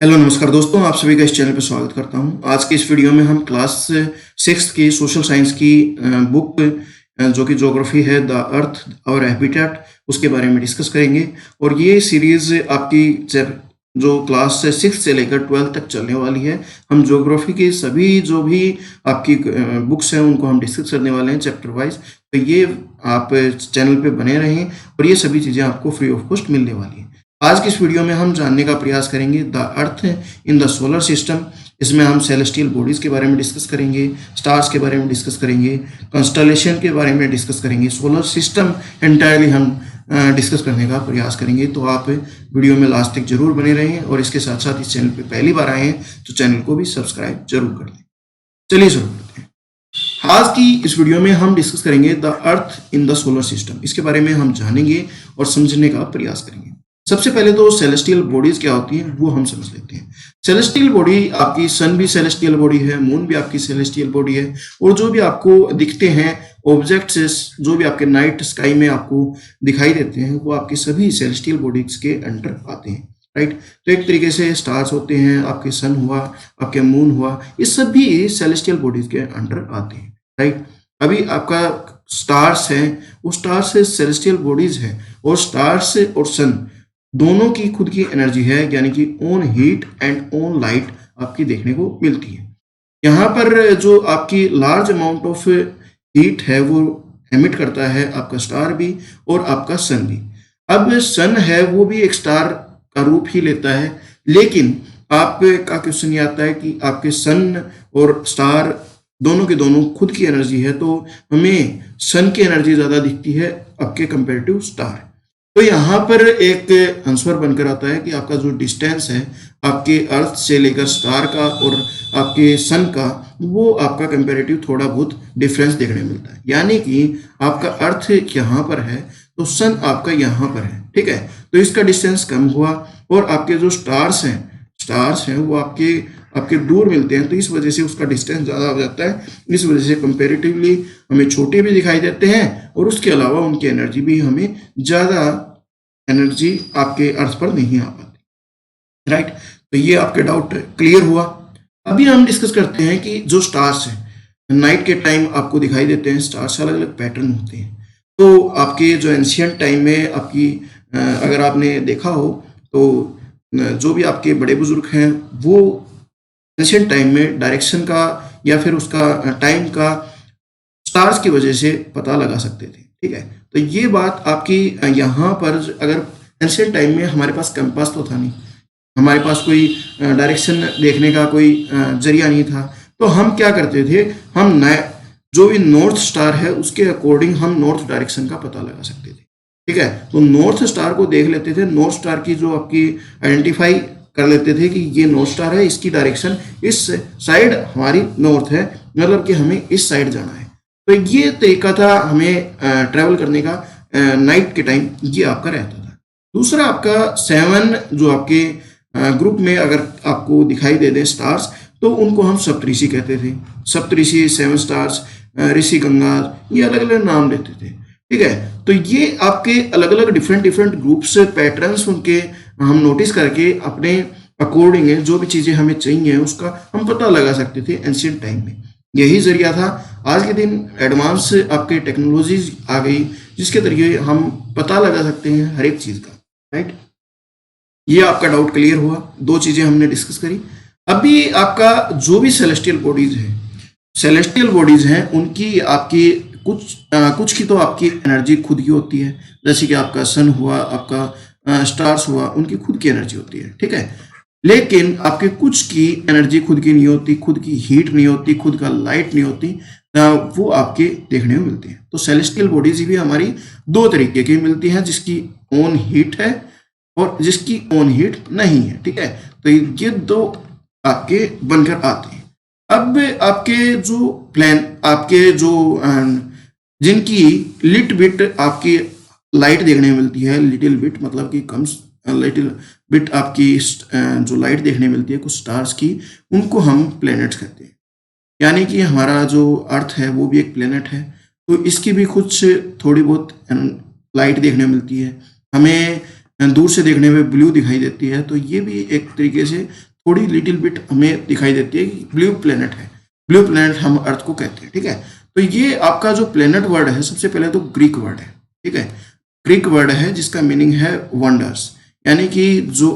Hello नमस्कार दोस्तों, आप सभी का इस चैनल पर स्वागत करता हूं। आज के इस वीडियो में हम क्लास 6 की सोशल साइंस की बुक जो कि ज्योग्राफी है, द अर्थ और हैबिटेट, उसके बारे में डिस्कस करेंगे। और ये सीरीज़ आपकी जो क्लास 6 से लेकर 12 तक चलने वाली है। हम ज्योग्राफी की सभी जो भी आपकी बुक्स हैं उनको हम डिस्कस करने वाले हैं चैप्टर वाइज। तो ये आप चैनल पे बने रहें और ये सभी चीज़ें आपको फ्री ऑफ कॉस्ट मिलने वाली हैं। आज की इस वीडियो में हम जानने का प्रयास करेंगे the earth in the solar system. इसमें हम सेलेस्टियल बॉडीज के बारे में डिस्कस करेंगे, स्टार्स के बारे में डिस्कस करेंगे, कंस्टलेशन के बारे में डिस्कस करेंगे, सोलर सिस्टम एंटायरली हम डिस्कस करने का प्रयास करेंगे। तो आप वीडियो में लास्ट तक जरूर बने रहें और इसके साथ साथ इस चैनल पे पहली बार आए हैं तो चैनल को भी सब्सक्राइब जरूर कर लें। चलिए शुरू करते हैं। आज की इस वीडियो में हम डिस्कस करेंगे the earth in the solar system. इसके बारे में हम जानेंगे और समझने का प्रयास करेंगे। सबसे पहले तो सेलेस्टियल बॉडीज क्या होती हैं वो हम समझ लेते हैं। सेलेस्टियल बॉडी, आपकी सन भी सेलेस्टियल बॉडी है, मून भी आपकी सेलेस्टियल बॉडी है, और जो भी आपको दिखते हैं ऑब्जेक्ट्स, जो भी आपके नाइट स्काई में आपको दिखाई देते हैं, वो आपकी सभी सेलेस्टियल बॉडीज के अंडर आते हैं, राइट। तो एक तरीके से स्टार्स होते हैं, आपके सन हुआ, आपके मून हुआ, ये सभी सेलेस्टियल बॉडीज के अंडर आते हैं, राइट। अभी आपका स्टार्स है, वो स्टार्स सेलेस्टियल बॉडीज है, और स्टार्स और सन दोनों की खुद की एनर्जी है, यानी कि own heat and own light आपकी देखने को मिलती है। यहाँ पर जो आपकी लार्ज अमाउंट ऑफ हीट है वो एमिट करता है आपका स्टार भी और आपका सन भी। अब सन है वो भी एक स्टार का रूप ही लेता है, लेकिन आपका क्वेश्चन ये आता है कि आपके सन और स्टार दोनों के दोनों खुद की एनर्जी है, तो हमें सन की एनर्जी ज़्यादा दिखती है आपके कंपेरेटिव स्टार। तो यहाँ पर एक आंसर बनकर आता है कि आपका जो डिस्टेंस है आपके अर्थ से लेकर स्टार का और आपके सन का, वो आपका कंपैरेटिव थोड़ा बहुत डिफरेंस देखने मिलता है। यानी कि आपका अर्थ यहाँ पर है तो सन आपका यहाँ पर है, ठीक है। तो इसका डिस्टेंस कम हुआ, और आपके जो स्टार्स हैं वो आपके दूर मिलते हैं, तो इस वजह से उसका डिस्टेंस ज़्यादा हो जाता है। इस वजह से कंपेरेटिवली हमें छोटे भी दिखाई देते हैं, और उसके अलावा उनकी एनर्जी भी हमें ज़्यादा एनर्जी आपके अर्थ पर नहीं आ पाती, राइट। तो ये आपके डाउट क्लियर हुआ। अभी हम डिस्कस करते हैं कि जो स्टार्स हैं नाइट के टाइम आपको दिखाई देते हैं, स्टार्स अलग अलग पैटर्न होते हैं। तो आपके जो एंशियंट टाइम में आपकी अगर आपने देखा हो तो जो भी आपके बड़े बुजुर्ग हैं वो एंशियंट टाइम में डायरेक्शन का या फिर उसका टाइम का स्टार्स की वजह से पता लगा सकते थे, ठीक है। तो ये बात आपकी यहाँ पर, अगर एंशियंट टाइम में हमारे पास कंपास तो था नहीं, हमारे पास कोई डायरेक्शन देखने का कोई जरिया नहीं था, तो हम क्या करते थे, हम जो भी नॉर्थ स्टार है उसके अकॉर्डिंग हम नॉर्थ डायरेक्शन का पता लगा सकते थे, ठीक है। तो नॉर्थ स्टार को देख लेते थे, नॉर्थ स्टार की जो आपकी आइडेंटिफाई कर लेते थे कि ये नॉर्थ स्टार है, इसकी डायरेक्शन इस साइड हमारी नॉर्थ है, मतलब कि हमें इस साइड जाना है। तो ये तरीका था हमें ट्रैवल करने का नाइट के टाइम, ये आपका रहता था। दूसरा आपका 7 जो आपके ग्रुप में अगर आपको दिखाई दे दे स्टार्स, तो उनको हम सप्तऋषि कहते थे। सप्तऋषि, 7 स्टार्स, ऋषि गंगा, ये अलग अलग नाम देते थे, ठीक है। तो ये आपके अलग अलग डिफरेंट ग्रुप्स, पैटर्न्स उनके हम नोटिस करके अपने अकॉर्डिंग जो भी चीज़ें हमें चाहिए उसका हम पता लगा सकते थे एंशिएंट टाइम में। यही जरिया था। आज के दिन एडवांस आपके टेक्नोलॉजीज आ गई जिसके जरिए हम पता लगा सकते हैं हर एक चीज़ का, राइट। ये आपका डाउट क्लियर हुआ। 2 चीज़ें हमने डिस्कस करी। अभी आपका जो भी सेलेस्टियल बॉडीज हैं उनकी आपकी कुछ की तो आपकी एनर्जी खुद की होती है, जैसे कि आपका सन हुआ, आपका स्टार्स हुआ, उनकी खुद की एनर्जी होती है, ठीक है। लेकिन आपके कुछ की एनर्जी खुद की नहीं होती, खुद की हीट नहीं होती, खुद का लाइट नहीं होती, वो आपके देखने में मिलती हैं। तो सेलेस्टियल बॉडीज भी हमारी 2 तरीके की मिलती हैं, जिसकी ओन हीट है और जिसकी ओन हीट नहीं है, ठीक है। तो ये 2 आपके बनकर आते हैं। अब आपके जो जिनकी लिट बिट आपकी लाइट देखने में मिलती है, लिटिल बिट मतलब कि कम लिटिल बिट आपकी जो लाइट देखने मिलती है कुछ स्टार्स की, उनको हम प्लैनेट्स कहते हैं। यानी कि हमारा जो अर्थ है वो भी एक प्लैनेट है, तो इसकी भी कुछ थोड़ी बहुत लाइट देखने मिलती है। हमें दूर से देखने में ब्लू दिखाई देती है, तो ये भी एक तरीके से थोड़ी लिटिल बिट हमें दिखाई देती है कि ब्लू प्लेनेट है, ब्लू प्लेनेट हम अर्थ को कहते हैं, ठीक है। तो ये आपका जो प्लेनेट वर्ड है, सबसे पहले तो ग्रीक वर्ड है, ठीक है, ग्रीक वर्ड है जिसका मीनिंग है वंडर्स, यानी कि जो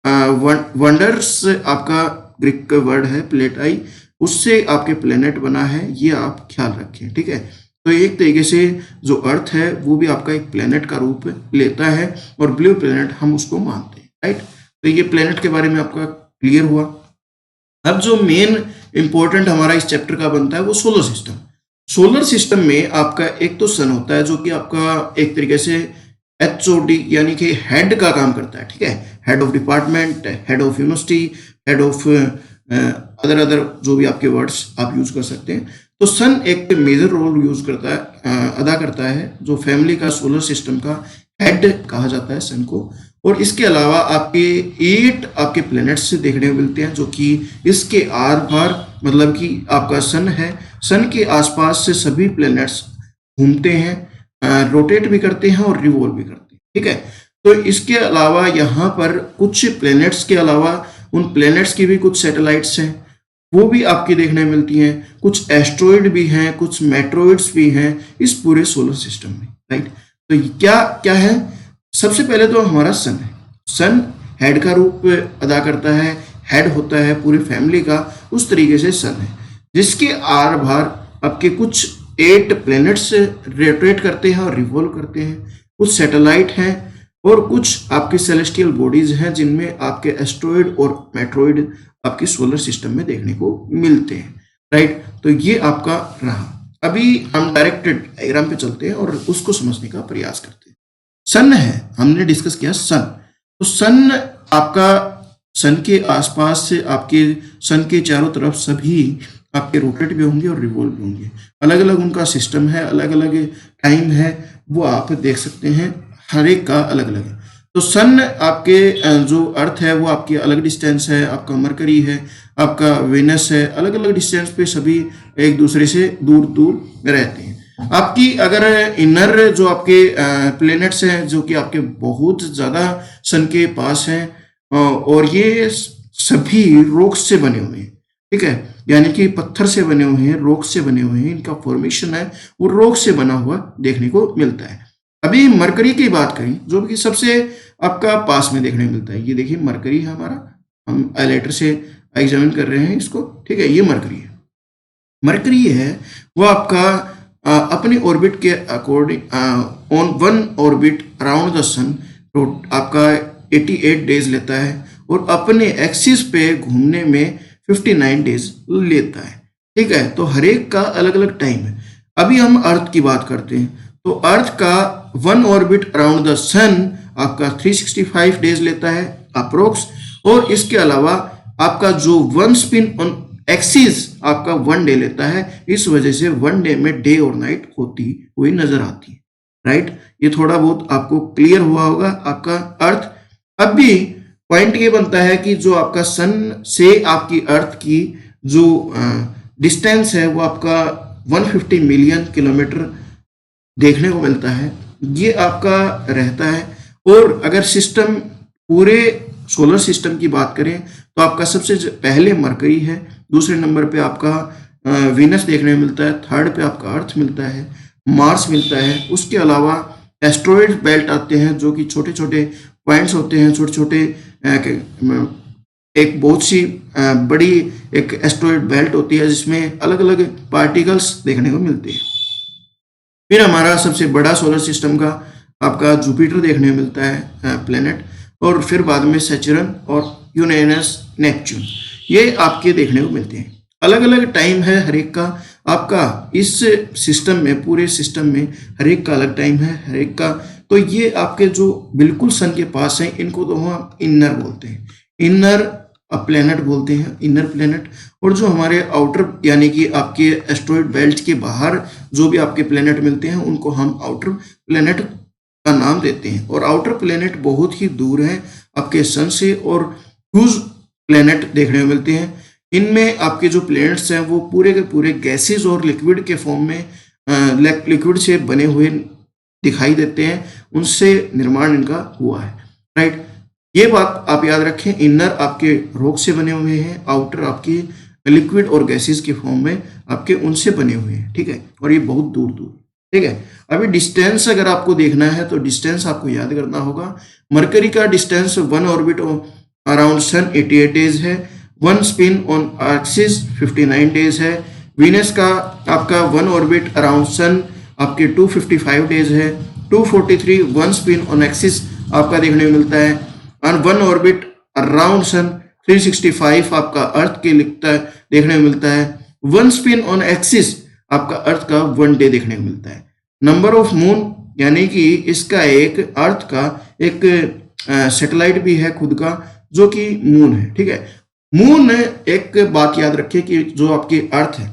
वंडर्स आपका ग्रीक का वर्ड है प्लेटाई, उससे आपके प्लेनेट बना है, ये आप ख्याल रखें, ठीक है। तो एक तरीके से जो अर्थ है वो भी आपका एक प्लेनेट का रूप लेता है और ब्लू प्लेनेट हम उसको मानते हैं, राइट। तो ये प्लेनेट के बारे में आपका क्लियर हुआ। अब जो मेन इंपॉर्टेंट हमारा इस चैप्टर का बनता है वो सोलर सिस्टम। सोलर सिस्टम में आपका एक तो सन होता है जो कि आपका एक तरीके से HOD यानी कि हेड का काम करता है, ठीक है, head of department, head of university, head of other जो भी आपके वर्ड्स आप यूज कर सकते हैं। तो सन एक मेजर रोल यूज करता है, अदा करता है, जो फैमिली का सोलर सिस्टम का हेड कहा जाता है सन को। और इसके अलावा आपके 8 आपके प्लैनेट्स देखने को मिलते हैं जो कि इसके आर पार, मतलब कि आपका सन है, सन के आसपास से सभी प्लैनेट्स घूमते हैं, रोटेट भी करते हैं और रिवॉल्व भी करते हैं, ठीक है। तो इसके अलावा यहाँ पर कुछ प्लैनेट्स के अलावा उन प्लैनेट्स की भी कुछ सैटेलाइट्स हैं, वो भी आपकी देखने मिलती हैं, कुछ एस्ट्रॉइड भी हैं, कुछ मेट्रॉइड्स भी हैं इस पूरे सोलर सिस्टम में, राइट। तो क्या क्या है, सबसे पहले तो हमारा सन है, सन हेड का रूप अदा करता है, हेड होता है पूरी फैमिली का, उस तरीके से सन है, जिसके आर भार आपके कुछ 8 प्लैनेट्स रोटेट करते हैं और रिवॉल्व करते हैं, कुछ सैटेलाइट हैं और कुछ आपके सेलेस्टियल बॉडीज हैं जिनमें आपके एस्ट्रॉइड और मेट्रॉइड आपके सोलर सिस्टम में देखने को मिलते हैं, राइट। तो ये आपका रहा। अभी हम डायरेक्ट डायग्राम पे चलते हैं और उसको समझने का प्रयास करते हैं। सन है, हमने डिस्कस किया सन, तो सन आपका, सन के आसपास से आपके सन के चारों तरफ सभी आपके रोटेट भी होंगे और रिवॉल्व भी होंगे, अलग अलग उनका सिस्टम है, अलग अलग टाइम है, वो आप देख सकते हैं, हर एक का अलग अलग है। तो सन आपके जो अर्थ है वो आपकी अलग डिस्टेंस है, आपका मरकरी है, आपका वेनस है, अलग अलग डिस्टेंस पे सभी एक दूसरे से दूर दूर रहते हैं। आपकी अगर इनर जो आपके प्लैनेट्स हैं जो कि आपके बहुत ज़्यादा सन के पास हैं और ये सभी रॉक्स से बने हुए हैं, ठीक है, यानी कि पत्थर से बने हुए हैं, रॉक से बने हुए हैं, इनका फॉर्मेशन है वो रॉक से बना हुआ देखने को मिलता है। अभी मरकरी की बात करें जो कि सबसे आपका पास में देखने को मिलता है, ये देखिए मरकरी है हमारा, हम हाइलाइटर से एग्जामिन कर रहे हैं इसको, ठीक है, ये मरकरी है। मरकरी है वो आपका अपने ऑर्बिट के according on one orbit around the sun आपका 88 डेज लेता है और अपने एक्सिस पे घूमने में 59 डेज लेता है, ठीक है। तो हर एक का अलग अलग टाइम है। अभी हम अर्थ की बात करते हैं, तो अर्थ का one orbit around the sun आपका 365 डेज लेता है अप्रोक्स, और इसके अलावा आपका जो वन स्पिन ऑन एक्सिस आपका 1 डे लेता है, इस वजह से 1 डे में डे और नाइट होती हुई नजर आती है, राइट। ये थोड़ा बहुत आपको क्लियर हुआ होगा आपका अर्थ। अब भी पॉइंट ये बनता है कि जो आपका सन से आपकी अर्थ की जो डिस्टेंस है वो आपका 150 मिलियन किलोमीटर देखने को मिलता है, ये आपका रहता है। और अगर सिस्टम पूरे सोलर सिस्टम की बात करें तो आपका सबसे पहले मरकरी है, दूसरे नंबर पे आपका वीनस देखने को मिलता है, थर्ड पे आपका अर्थ मिलता है, मार्स मिलता है। उसके अलावा एस्ट्रॉइड बेल्ट आते हैं जो कि छोटे छोटे पॉइंट्स होते हैं, छोटे छोटे एक बहुत सी बड़ी एक एस्ट्रॉइड बेल्ट होती है जिसमें अलग अलग पार्टिकल्स देखने को मिलते हैं। फिर हमारा सबसे बड़ा सोलर सिस्टम का आपका जुपिटर देखने को मिलता है प्लेनेट, और फिर बाद में सैटर्न और यूरेनस, नेपच्यून, ये आपके देखने को मिलते हैं। अलग अलग टाइम है हर एक का, आपका इस सिस्टम में, पूरे सिस्टम में हर एक का अलग टाइम है हर एक का। तो ये आपके जो बिल्कुल सन के पास हैं इनको तो हम इनर बोलते हैं, इनर प्लेनेट बोलते हैं, इनर प्लेनेट। और जो हमारे आउटर यानी कि आपके एस्ट्रॉइड बेल्ट के बाहर जो भी आपके प्लेनेट मिलते हैं उनको हम आउटर प्लेनेट का नाम देते हैं। और आउटर प्लेनेट बहुत ही दूर है आपके सन से, और ह्यूज प्लेनेट देखने को मिलते हैं। इनमें आपके जो प्लेनेट्स हैं वो पूरे के पूरे गैसेज और लिक्विड के फॉर्म में, लिक्विड से बने हुए दिखाई देते हैं, उनसे निर्माण इनका हुआ है, राइट। ये बात आप याद रखें, इनर आपके रॉक से बने हुए हैं, आउटर आपकी लिक्विड और गैसेस के फॉर्म में आपके उनसे बने हुए हैं, ठीक है, और ये बहुत दूर दूर, ठीक है। अभी डिस्टेंस अगर आपको देखना है तो डिस्टेंस आपको याद करना होगा। मरकरी का distance 1 orbit around sun 88 days है, 1 स्पिन ऑन एक्सिस 59 डेज है। वीनस का आपका 1 ऑर्बिट अराउंड सन आपके 255 डेज है, 243 1 स्पिन ऑन एक्सिस आपका देखने को मिलता है, और 1 ऑर्बिट अराउंड सन 365 आपका अर्थ के लिखता है देखने को मिलता है। 1 स्पिन ऑन एक्सिस आपका अर्थ का 1 डे देखने को मिलता है। नंबर ऑफ मून यानी कि इसका एक अर्थ का एक सैटेलाइट भी है खुद का, जो कि मून है, ठीक है। मून, एक बात याद रखिए कि जो आपकी अर्थ है,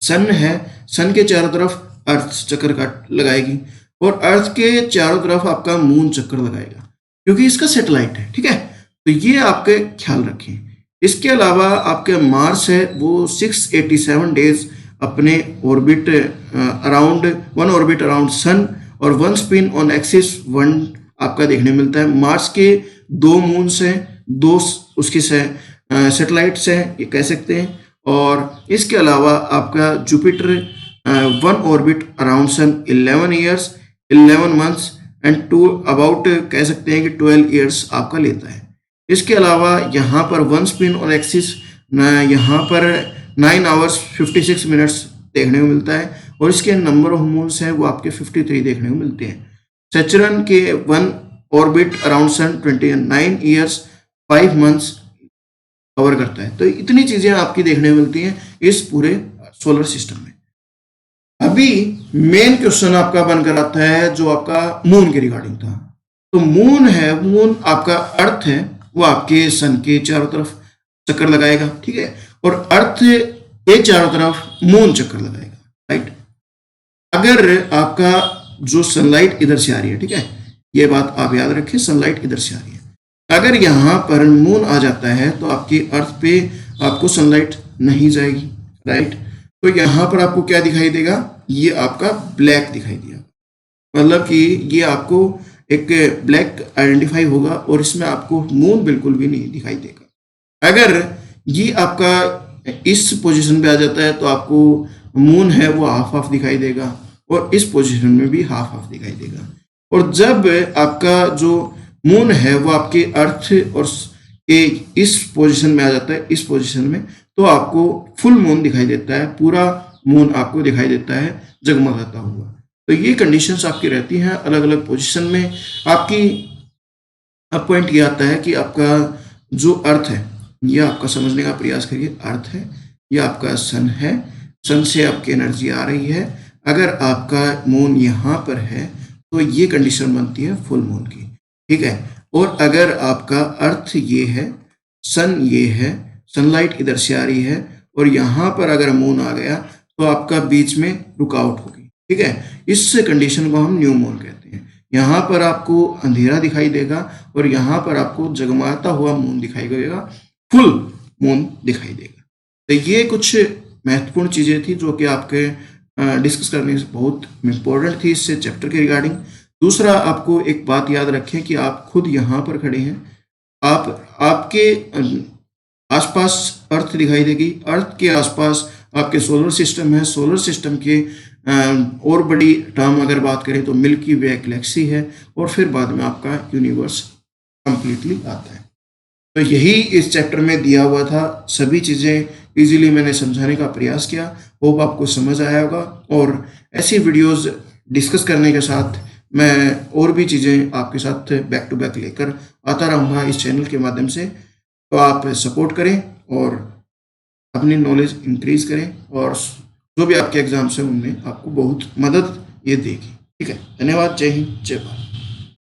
सन है, सन के चारों तरफ अर्थ चक्कर काट लगाएगी और अर्थ के चारों तरफ आपका मून चक्कर लगाएगा, क्योंकि इसका सैटेलाइट है, ठीक है। तो ये आपके ख्याल रखें। इसके अलावा आपके मार्स है, वो 687 डेज अपने orbit around 1 orbit around sun और 1 स्पिन ऑन एक्सिस 1 आपका देखने मिलता है। मार्स के 2 मून्स हैं, 2 उसके सैटेलाइट्स हैं, ये कह सकते हैं। और इसके अलावा आपका Jupiter 1 orbit around sun 11 years 11 months and 2 about कह सकते हैं कि 12 ईयर्स आपका लेता है। इसके अलावा यहाँ पर 1 स्पिन ऑन एक्सिस यहाँ पर 9 आवर्स 56 मिनट्स देखने को मिलता है, और इसके नंबर ऑफ मून्स है वो आपके 53 देखने को मिलते हैं। सैटर्न के 1 orbit around sun 29 years 5 months cover करता है। तो इतनी चीजें आपकी देखने को मिलती हैं इस पूरे सोलर सिस्टम में। अभी मेन क्वेश्चन आपका बनकर आता है जो आपका मून के रिगार्डिंग था। तो मून है, मून आपका अर्थ है, वो आपके सन के चारों तरफ चक्कर लगाएगा, ठीक है, और अर्थ के चारों तरफ मून चक्कर लगाएगा, राइट। अगर आपका जो सनलाइट इधर से आ रही है, ठीक है, ये बात आप याद रखें, सनलाइट इधर से आ रही है, अगर यहाँ पर मून आ जाता है तो आपकी अर्थ पे आपको सनलाइट नहीं जाएगी, राइट। तो यहाँ पर आपको क्या दिखाई देगा, ये आपका ब्लैक दिखाई दिया, मतलब कि ये आपको एक ब्लैक आइडेंटिफाई होगा और इसमें आपको मून बिल्कुल भी नहीं दिखाई देगा। अगर ये आपका इस पोजीशन पे आ जाता है तो आपको मून है वो हाफ हाफ दिखाई देगा, और इस पोजीशन में भी हाफ हाफ दिखाई देगा। और जब आपका जो मून है वो आपके अर्थ और के इस पोजीशन में आ जाता है, इस पोजीशन में, तो आपको फुल मून दिखाई देता है, पूरा मून आपको दिखाई देता है जगमगाता हुआ। तो ये कंडीशंस आपकी रहती हैं अलग अलग पोजीशन में। आपकी अब पॉइंट ये आता है कि आपका जो अर्थ है, ये आपका समझने का प्रयास करिए, अर्थ है, ये आपका सन है, सन से आपकी एनर्जी आ रही है। अगर आपका मून यहाँ पर है तो ये कंडीशन बनती है फुल मून की, ठीक है। और अगर आपका अर्थ ये है, सन ये है, सनलाइट इधर से आ रही है, और यहाँ पर अगर मून आ गया तो आपका बीच में रुकावट होगी, ठीक है। इस कंडीशन को हम न्यू मून कहते हैं। यहाँ पर आपको अंधेरा दिखाई देगा और यहाँ पर आपको जगमगाता हुआ मून दिखाई देगा, फुल मून दिखाई देगा। तो ये कुछ महत्वपूर्ण चीजें थी जो कि आपके डिस्कस करने से बहुत इम्पोर्टेंट थी इससे चैप्टर के रिगार्डिंग। दूसरा, आपको एक बात याद रखें कि आप खुद यहाँ पर खड़े हैं, आपके आसपास अर्थ दिखाई देगी, अर्थ के आसपास आपके सोलर सिस्टम है, सोलर सिस्टम के और बड़ी टर्म अगर बात करें तो मिल्की वे गैलेक्सी है, और फिर बाद में आपका यूनिवर्स कंप्लीटली आता है। तो यही इस चैप्टर में दिया हुआ था, सभी चीज़ें इजीली मैंने समझाने का प्रयास किया, होप आपको समझ आया होगा। और ऐसी वीडियोस डिस्कस करने के साथ मैं और भी चीज़ें आपके साथ बैक टू बैक लेकर आता रहूँगा इस चैनल के माध्यम से। तो आप सपोर्ट करें और अपनी नॉलेज इंक्रीज करें, और जो भी आपके एग्जाम्स हैं उनमें आपको बहुत मदद ये देगी, ठीक है। धन्यवाद, जय हिंद, जय भारत।